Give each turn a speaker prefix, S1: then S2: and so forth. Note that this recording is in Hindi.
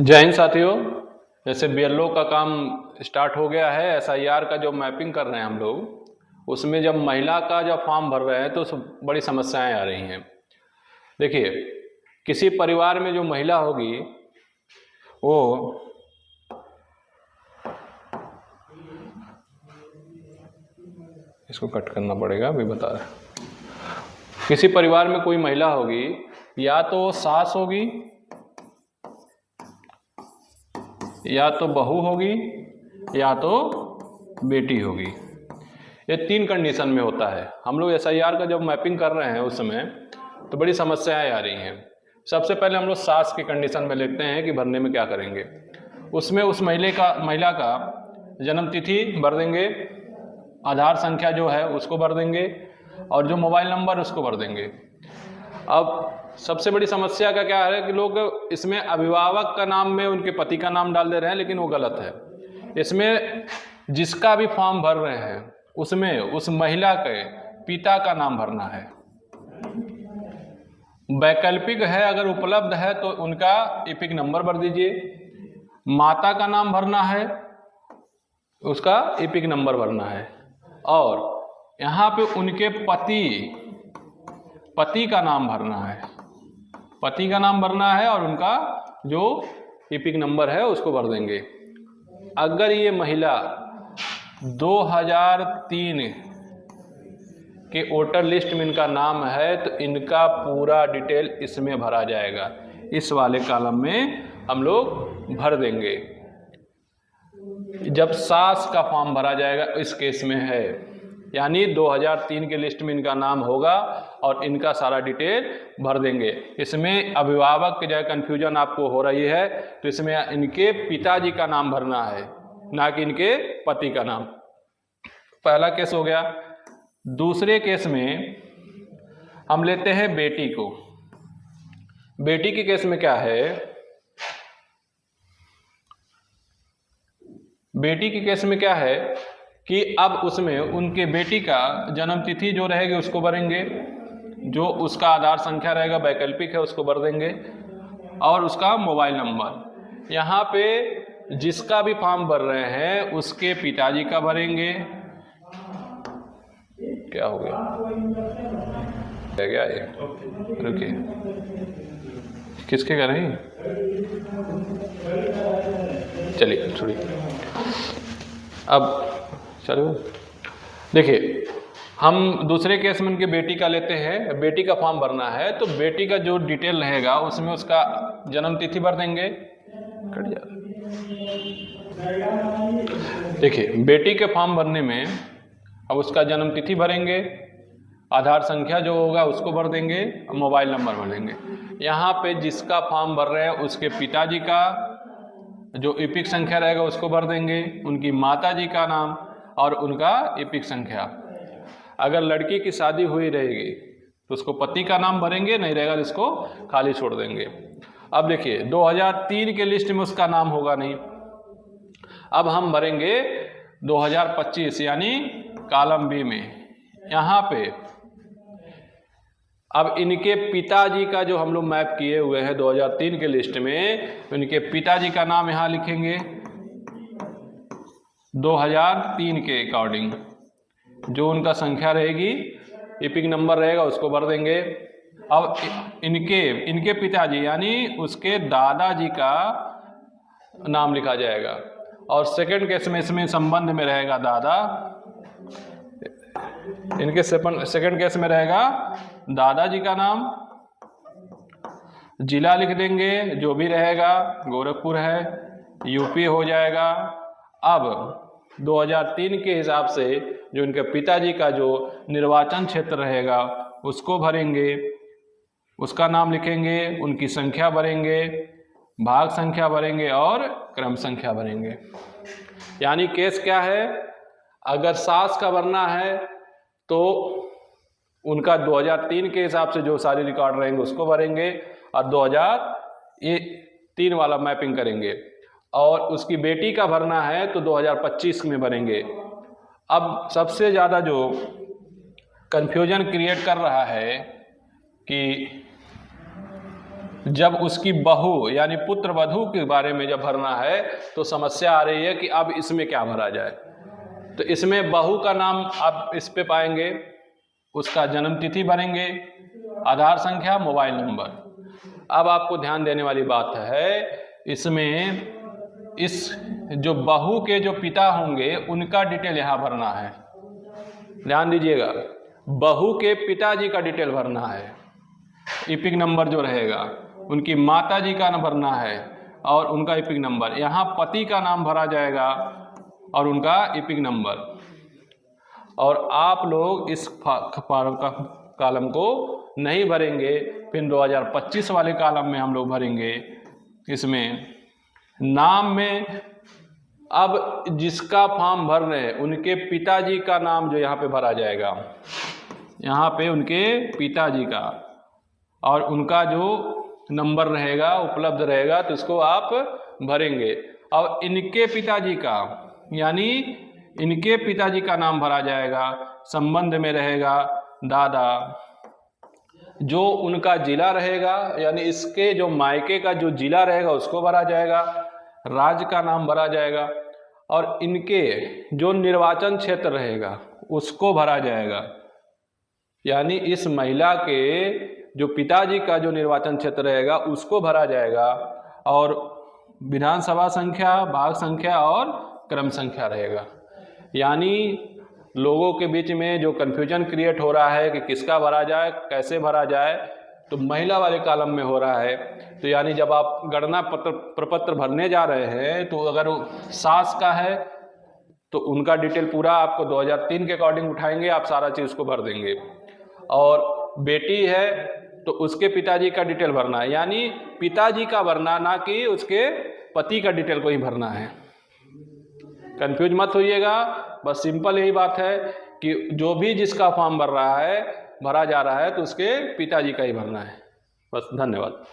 S1: जय हिंद साथियों। जैसे बीएलओ का काम स्टार्ट हो गया है, एसआईआर का जो मैपिंग कर रहे हैं हम लोग, उसमें जब महिला का जब फॉर्म भर रहे हैं तो बड़ी समस्याएं आ रही हैं। देखिए, किसी परिवार में जो महिला होगी वो इसको कट करना पड़ेगा, अभी बता रहे। किसी परिवार में कोई महिला होगी, या तो सास होगी, या तो बहू होगी, या तो बेटी होगी। ये तीन कंडीशन में होता है। हम लोग एसआईआर का जब मैपिंग कर रहे हैं उस समय तो बड़ी समस्याएं आ रही हैं। सबसे पहले हम लोग सास की कंडीशन में लेते हैं कि भरने में क्या करेंगे। उसमें उस महिला का जन्म तिथि भर देंगे, आधार संख्या जो है उसको भर देंगे, और जो मोबाइल नंबर उसको भर देंगे। अब सबसे बड़ी समस्या का क्या है कि लोग इसमें अभिभावक का नाम में उनके पति का नाम डाल दे रहे हैं, लेकिन वो गलत है। इसमें जिसका भी फॉर्म भर रहे हैं उसमें उस महिला के पिता का नाम भरना है। वैकल्पिक है, अगर उपलब्ध है तो उनका इपिक नंबर भर दीजिए। माता का नाम भरना है, उसका इपिक नंबर भरना है, और यहाँ पे उनके पति का नाम भरना है। पति का नाम भरना है और उनका जो इपिक नंबर है उसको भर देंगे। अगर ये महिला 2003 के वोटर लिस्ट में इनका नाम है तो इनका पूरा डिटेल इसमें भरा जाएगा। इस वाले कॉलम में हम लोग भर देंगे। जब सास का फॉर्म भरा जाएगा इस केस में है, यानी 2003 के लिस्ट में इनका नाम होगा और इनका सारा डिटेल भर देंगे। इसमें अभिभावक की जगह कन्फ्यूजन आपको हो रही है तो इसमें इनके पिताजी का नाम भरना है, ना कि इनके पति का नाम। पहला केस हो गया। दूसरे केस में हम लेते हैं बेटी को। बेटी के केस में क्या है, बेटी के केस में क्या है कि अब उसमें उनके बेटी का जन्म तिथि जो रहेगी उसको भरेंगे, जो उसका आधार संख्या रहेगा वैकल्पिक है उसको भर देंगे, और उसका मोबाइल नंबर। यहाँ पे जिसका भी फॉर्म भर रहे हैं उसके पिताजी का भरेंगे। क्या हो गया ये? रुकिए, किसके कर रही? चलिए छोड़िए, अब चलो देखिए, हम दूसरे केस में उनके बेटी का लेते हैं। बेटी का फॉर्म भरना है तो बेटी का जो डिटेल रहेगा उसमें उसका जन्म तिथि भर देंगे। कट जा। देखिए, बेटी के फॉर्म भरने में अब उसका जन्म तिथि भरेंगे, आधार संख्या जो होगा उसको भर देंगे, मोबाइल नंबर भर देंगे। यहाँ पे जिसका फॉर्म भर रहे हैं उसके पिताजी का जो इपिक संख्या रहेगा उसको भर देंगे, उनकी माताजी का नाम और उनका इपिक संख्या। अगर लड़की की शादी हुई रहेगी तो उसको पति का नाम भरेंगे, नहीं रहेगा तो इसको खाली छोड़ देंगे। अब देखिए, 2003 के लिस्ट में उसका नाम होगा नहीं। अब हम भरेंगे 2025 यानी कॉलम बी में। यहाँ पे अब इनके पिताजी का जो हम लोग मैप किए हुए हैं 2003 के लिस्ट में, तो इनके पिताजी का नाम यहाँ लिखेंगे 2003 के अकॉर्डिंग। जो उनका संख्या रहेगी, इपिक नंबर रहेगा उसको भर देंगे। अब इनके पिताजी यानी उसके दादाजी का नाम लिखा जाएगा, और सेकंड केस में इसमें संबंध में रहेगा दादा। इनके सेकंड केस में रहेगा दादाजी का नाम, जिला लिख देंगे जो भी रहेगा, गोरखपुर है, यूपी हो जाएगा। अब 2003 के हिसाब से जो इनके पिताजी का जो निर्वाचन क्षेत्र रहेगा उसको भरेंगे, उसका नाम लिखेंगे, उनकी संख्या भरेंगे, भाग संख्या भरेंगे और क्रम संख्या भरेंगे। यानी केस क्या है, अगर सास का भरना है तो उनका 2003 के हिसाब से जो सारी रिकॉर्ड रहेंगे उसको भरेंगे और 2003 वाला मैपिंग करेंगे, और उसकी बेटी का भरना है तो 2025 में भरेंगे। अब सबसे ज़्यादा जो कन्फ्यूजन क्रिएट कर रहा है कि जब उसकी बहू यानी पुत्र वधू के बारे में जब भरना है तो समस्या आ रही है कि अब इसमें क्या भरा जाए। तो इसमें बहू का नाम आप इस पे पाएंगे, उसका जन्म तिथि भरेंगे, आधार संख्या, मोबाइल नंबर। अब आपको ध्यान देने वाली बात है, इसमें इस जो बहू के जो पिता होंगे उनका डिटेल यहाँ भरना है। ध्यान दीजिएगा, बहू के पिताजी का डिटेल भरना है, इपिक नंबर जो रहेगा, उनकी माताजी का नाम भरना है और उनका इपिक नंबर। यहाँ पति का नाम भरा जाएगा और उनका इपिक नंबर। और आप लोग इस कॉलम को नहीं भरेंगे, फिर 2025 वाले कॉलम में हम लोग भरेंगे। इसमें नाम में अब जिसका फॉर्म भर रहे हैं उनके पिताजी का नाम जो यहाँ पे भरा जाएगा, यहाँ पे उनके पिताजी का और उनका जो नंबर रहेगा उपलब्ध रहेगा तो इसको आप भरेंगे। और इनके पिताजी का यानी इनके पिताजी का नाम भरा जाएगा, संबंध में रहेगा दादा। जो उनका जिला रहेगा यानी इसके जो मायके का जो जिला रहेगा उसको भरा जाएगा, राज्य का नाम भरा जाएगा और इनके जो निर्वाचन क्षेत्र रहेगा उसको भरा जाएगा। यानी इस महिला के जो पिताजी का जो निर्वाचन क्षेत्र रहेगा उसको भरा जाएगा और विधानसभा संख्या, भाग संख्या और क्रम संख्या रहेगा। यानी लोगों के बीच में जो कन्फ्यूजन क्रिएट हो रहा है कि किसका भरा जाए, कैसे भरा जाए, तो महिला वाले कॉलम में हो रहा है। तो यानी जब आप गणना प्रपत्र भरने जा रहे हैं तो अगर सास का है तो उनका डिटेल पूरा आपको 2003 के अकॉर्डिंग उठाएंगे, आप सारा चीज़ उसको भर देंगे। और बेटी है तो उसके पिताजी का डिटेल भरना है, यानी पिताजी का भरना, ना कि उसके पति का डिटेल को ही भरना है। कंफ्यूज मत होइएगा, बस सिंपल यही बात है कि जो भी जिसका फॉर्म भर रहा है, भरा जा रहा है तो उसके पिताजी का ही भरना है। बस, धन्यवाद।